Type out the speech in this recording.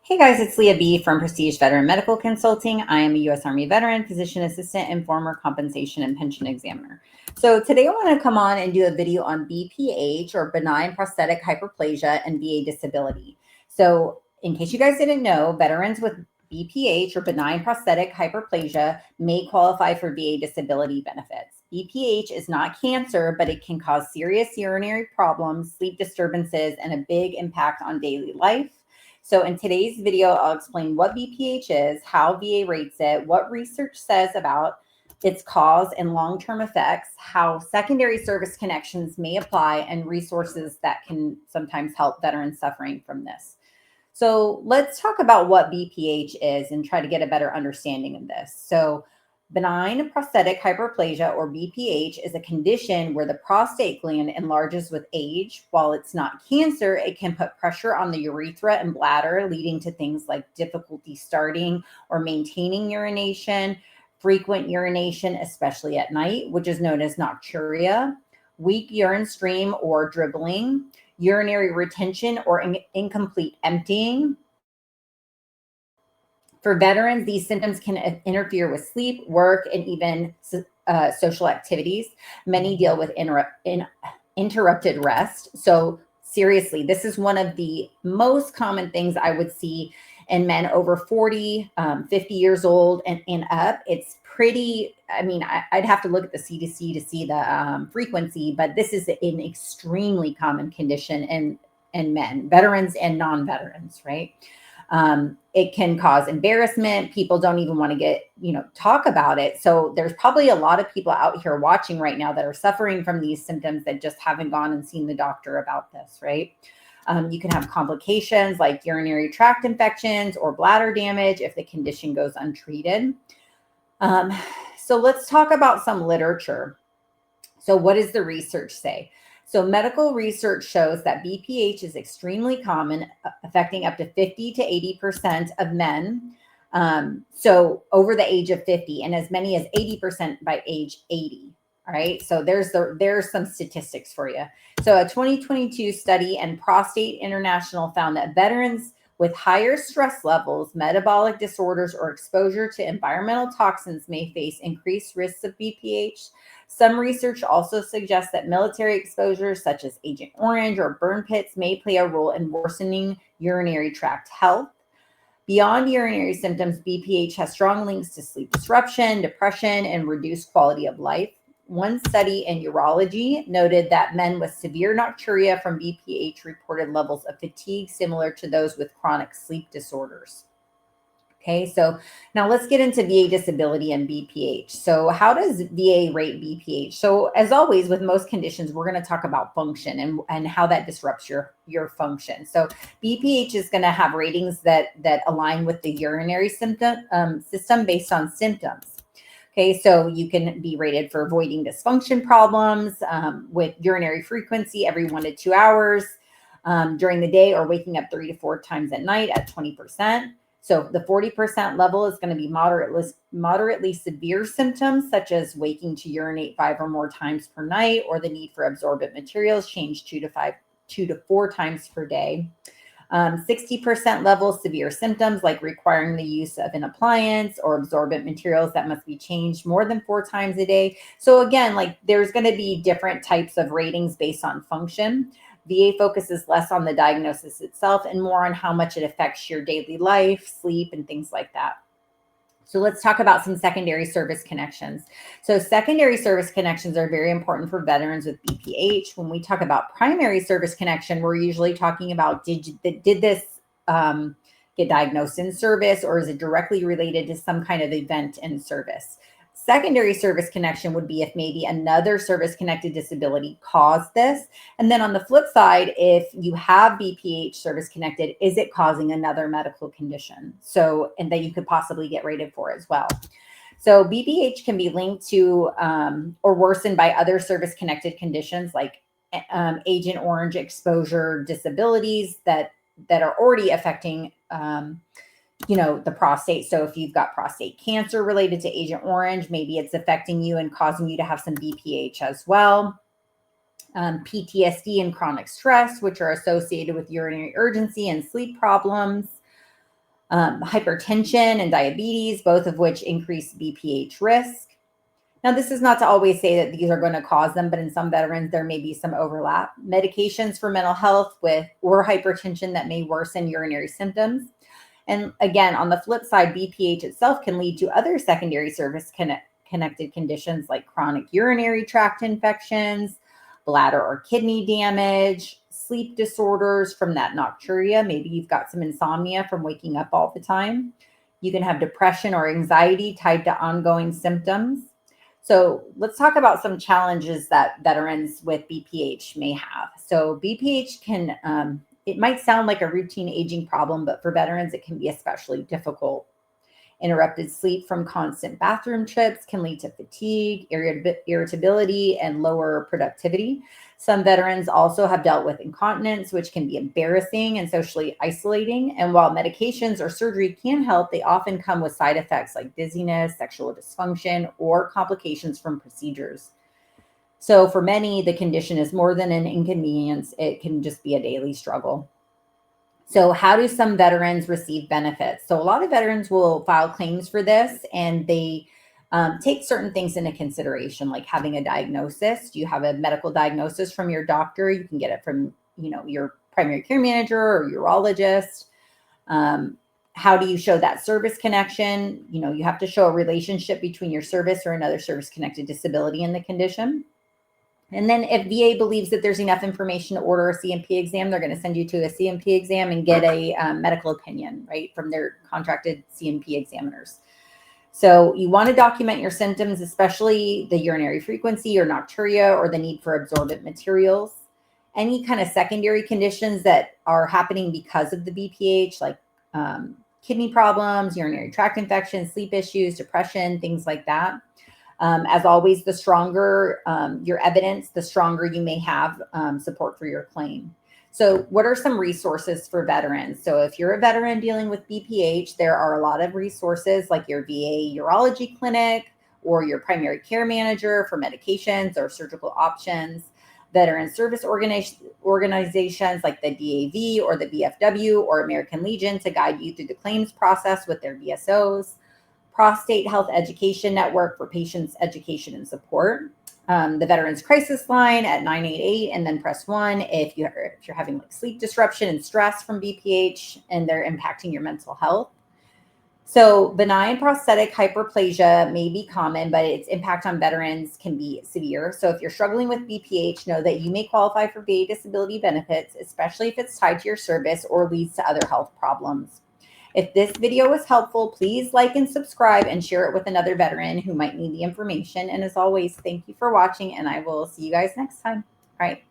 Hey guys, it's Leah B from Prestige Veteran Medical Consulting. I am a U.S. Army veteran, physician assistant, and former compensation and pension examiner. So today I want to come on and do a video on BPH, or benign prostatic hyperplasia, and VA disability. So in case you guys didn't know, veterans with BPH or benign prostatic hyperplasia may qualify for VA disability benefits. BPH is not cancer, but it can cause serious urinary problems, sleep disturbances, and a big impact on daily life. So in today's video, I'll explain what BPH is, how VA rates it, what research says about its cause and long-term effects, how secondary service connections may apply, and resources that can sometimes help veterans suffering from this. So let's talk about what BPH is and try to get a better understanding of this. So benign prostatic hyperplasia, or BPH, is a condition where the prostate gland enlarges with age. While it's not cancer, it can put pressure on the urethra and bladder, leading to things like difficulty starting or maintaining urination, frequent urination, especially at night, which is known as nocturia, weak urine stream or dribbling, urinary retention or incomplete emptying. For veterans, these symptoms can interfere with sleep, work, and even social activities. Many deal with interrupted rest. So seriously, this is one of the most common things I would see in men over 40, 50 years old and up. It's pretty, I'd have to look at the CDC to see the frequency, but this is an extremely common condition in men, veterans and non-veterans, right? It can cause embarrassment. People don't even want to talk about it. So there's probably a lot of people out here watching right now that are suffering from these symptoms that just haven't gone and seen the doctor about this, right? You can have complications like urinary tract infections or bladder damage if the condition goes untreated. So let's talk about some literature. So what does the research say? So medical research shows that BPH is extremely common, affecting up to 50 to 80% of men. So over the age of 50, and as many as 80% by age 80. All right. So there's some statistics for you. So a 2022 study and Prostate International found that veterans with higher stress levels, metabolic disorders, or exposure to environmental toxins may face increased risks of BPH. Some research also suggests that military exposures such as Agent Orange or burn pits may play a role in worsening urinary tract health. Beyond urinary symptoms, BPH has strong links to sleep disruption, depression, and reduced quality of life. One study in urology noted that men with severe nocturia from BPH reported levels of fatigue similar to those with chronic sleep disorders. Okay, so now let's get into VA disability and BPH. So how does VA rate BPH? So as always, with most conditions, we're going to talk about function and how that disrupts your function. So BPH is going to have ratings that align with the urinary system based on symptoms. Okay, so you can be rated for avoiding dysfunction problems with urinary frequency every 1 to 2 hours during the day, or waking up 3 to 4 times at night at 20%. So the 40% level is going to be moderately severe symptoms, such as waking to urinate 5 or more times per night, or the need for absorbent materials change 2 to 4 times per day. 60% level severe symptoms, like requiring the use of an appliance or absorbent materials that must be changed more than 4 times a day. So again, like there's going to be different types of ratings based on function. VA focuses less on the diagnosis itself and more on how much it affects your daily life, sleep, and things like that. So let's talk about some secondary service connections. So secondary service connections are very important for veterans with BPH. When we talk about primary service connection, we're usually talking about did this get diagnosed in service, or is it directly related to some kind of event in service? Secondary service connection would be if maybe another service-connected disability caused this. And then on the flip side, if you have BPH service-connected, is it causing another medical condition? So, and that you could possibly get rated for as well. So BPH can be linked to or worsened by other service-connected conditions like Agent Orange exposure disabilities that are already affecting the prostate. So if you've got prostate cancer related to Agent Orange, maybe it's affecting you and causing you to have some BPH as well. PTSD and chronic stress, which are associated with urinary urgency and sleep problems. hypertension and diabetes, both of which increase BPH risk. Now, this is not to always say that these are going to cause them, but in some veterans, there may be some overlap. Medications for mental health or hypertension that may worsen urinary symptoms. And again, on the flip side, BPH itself can lead to other secondary service connected conditions like chronic urinary tract infections, bladder or kidney damage, sleep disorders from that nocturia. Maybe you've got some insomnia from waking up all the time. You can have depression or anxiety tied to ongoing symptoms. So let's talk about some challenges that veterans with BPH may have. So BPH it might sound like a routine aging problem, but for veterans, it can be especially difficult. Interrupted sleep from constant bathroom trips can lead to fatigue, irritability, and lower productivity. Some veterans also have dealt with incontinence, which can be embarrassing and socially isolating. And while medications or surgery can help, they often come with side effects like dizziness, sexual dysfunction, or complications from procedures. So for many, the condition is more than an inconvenience. It can just be a daily struggle. So how do some veterans receive benefits? So a lot of veterans will file claims for this, and they take certain things into consideration, like having a diagnosis. Do you have a medical diagnosis from your doctor? You can get it from, your primary care manager or urologist. How do you show that service connection? You have to show a relationship between your service or another service-connected disability and the condition. And then if VA believes that there's enough information to order a CMP exam, they're going to send you to a CMP exam and get a medical opinion, right, from their contracted CMP examiners. So you want to document your symptoms, especially the urinary frequency or nocturia or the need for absorbent materials. Any kind of secondary conditions that are happening because of the BPH, like kidney problems, urinary tract infections, sleep issues, depression, things like that. As always, the stronger your evidence, the stronger you may have support for your claim. So what are some resources for veterans? So if you're a veteran dealing with BPH, there are a lot of resources like your VA urology clinic or your primary care manager for medications or surgical options. Veteran service organizations like the DAV or the VFW or American Legion to guide you through the claims process with their VSOs. Prostate Health Education Network for patients' education and support. The Veterans Crisis Line at 988, and then press 1 if you're having like sleep disruption and stress from BPH and they're impacting your mental health. So benign prostatic hyperplasia may be common, but its impact on veterans can be severe. So if you're struggling with BPH, know that you may qualify for VA disability benefits, especially if it's tied to your service or leads to other health problems. If this video was helpful, please like and subscribe and share it with another veteran who might need the information. And as always, thank you for watching, and I will see you guys next time. All right.